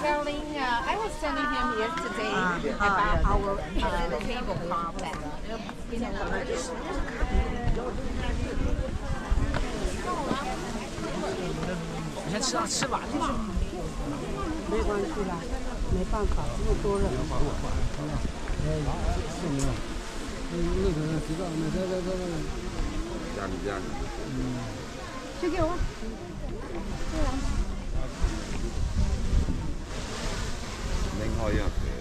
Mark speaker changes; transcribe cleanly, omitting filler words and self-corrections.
Speaker 1: I was telling him yesterday about our table problem. You know,
Speaker 2: 你先吃完了嘛。
Speaker 3: 没关系啦，没办法，这么多人。
Speaker 4: Jangan.
Speaker 3: 去给我。
Speaker 4: Neng hoyok.